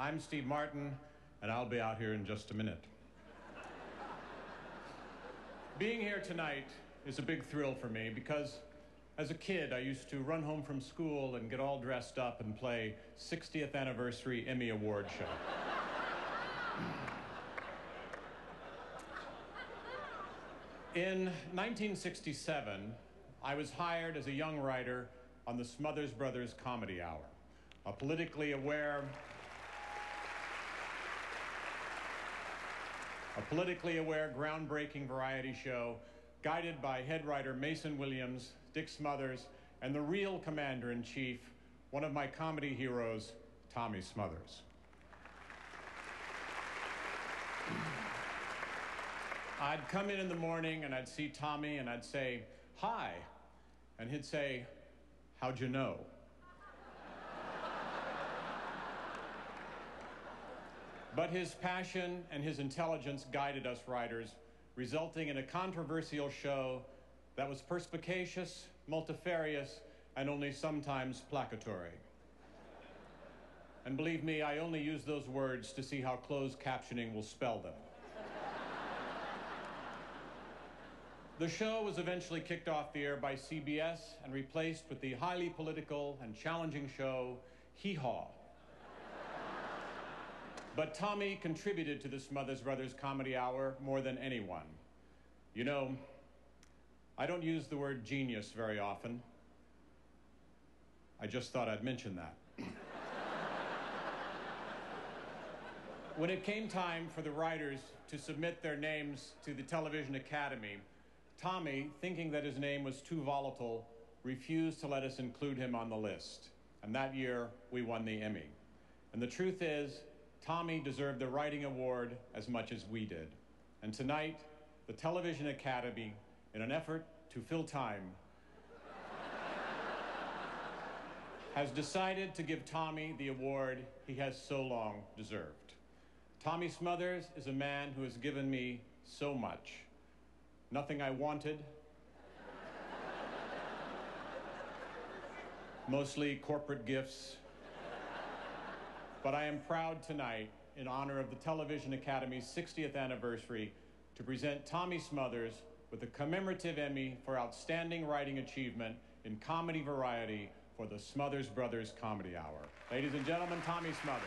I'm Steve Martin, and I'll be out here in just a minute. Being here tonight is a big thrill for me because as a kid, I used to run home from school and get all dressed up and play 60th Anniversary Emmy Award show. In 1967, I was hired as a young writer on the Smothers Brothers Comedy Hour, a politically aware, groundbreaking variety show guided by head writer Mason Williams, Dick Smothers, and the real commander-in-chief, one of my comedy heroes, Tommy Smothers. I'd come in the morning and I'd see Tommy and I'd say, "Hi," and he'd say, "How'd you know?" But his passion and his intelligence guided us writers, resulting in a controversial show that was perspicacious, multifarious, and only sometimes placatory. And believe me, I only use those words to see how closed captioning will spell them. The show was eventually kicked off the air by CBS and replaced with the highly political and challenging show Hee Haw. But Tommy contributed to the Smothers Brothers Comedy Hour more than anyone. You know, I don't use the word genius very often. I just thought I'd mention that. When it came time for the writers to submit their names to the Television Academy, Tommy, thinking that his name was too volatile, refused to let us include him on the list. And that year, we won the Emmy. And the truth is, Tommy deserved the writing award as much as we did. And tonight, the Television Academy, in an effort to fill time, has decided to give Tommy the award he has so long deserved. Tommy Smothers is a man who has given me so much. Nothing I wanted, mostly corporate gifts. But I am proud tonight, in honor of the Television Academy's 60th anniversary, to present Tommy Smothers with a commemorative Emmy for Outstanding Writing Achievement in Comedy Variety for the Smothers Brothers Comedy Hour. Ladies and gentlemen, Tommy Smothers.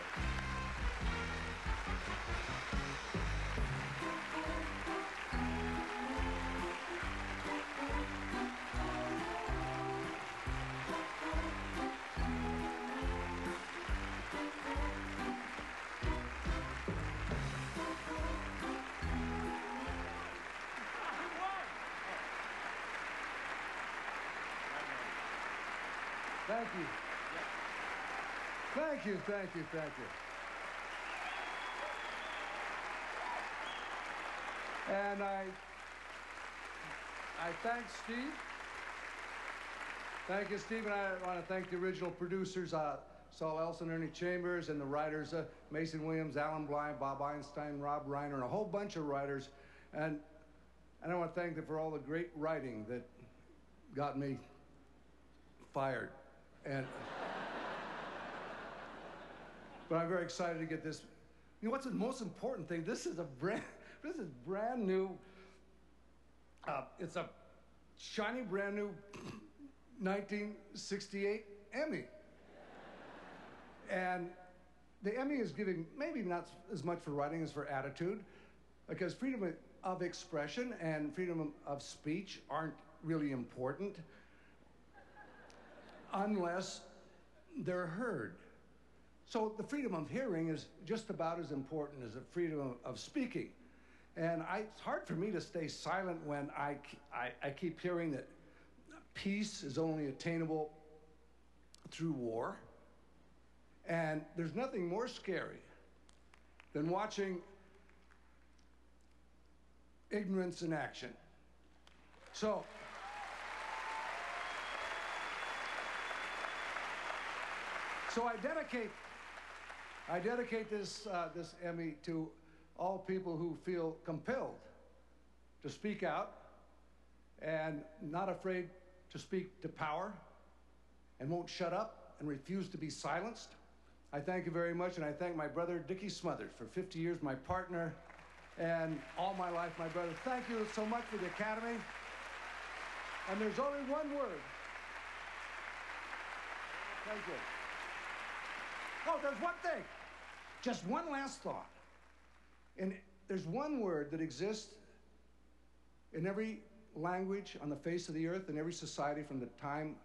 Thank you. Thank you, thank you, thank you. And I thank Steve. Thank you, Steve, and I want to thank the original producers, Saul Elson, Ernie Chambers, and the writers, Mason Williams, Alan Blythe, Bob Einstein, Rob Reiner, and a whole bunch of writers. And I want to thank them for all the great writing that got me fired. But I'm very excited to get this. You know what's the most important thing? This is brand new. It's a shiny, brand new 1968 Emmy. And the Emmy is giving maybe not as much for writing as for attitude, because freedom of expression and freedom of speech aren't really important unless they're heard. So the freedom of hearing is just about as important as the freedom of speaking. And it's hard for me to stay silent when I keep hearing that peace is only attainable through war. And there's nothing more scary than watching ignorance in action. So I dedicate this Emmy to all people who feel compelled to speak out and not afraid to speak to power and won't shut up and refuse to be silenced. I thank you very much, and I thank my brother, Dickie Smothers, for 50 years, my partner, and all my life, my brother. Thank you so much for the Academy. And there's only one word. Thank you. Oh, there's one thing. Just one last thought. And there's one word that exists in every language on the face of the earth, in every society from the time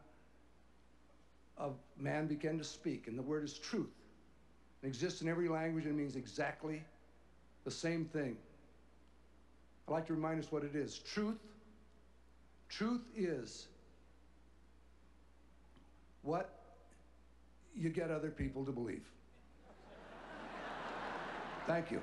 of man began to speak, and the word is truth. It exists in every language and it means exactly the same thing. I'd like to remind us what it is. Truth is what you get other people to believe. Thank you.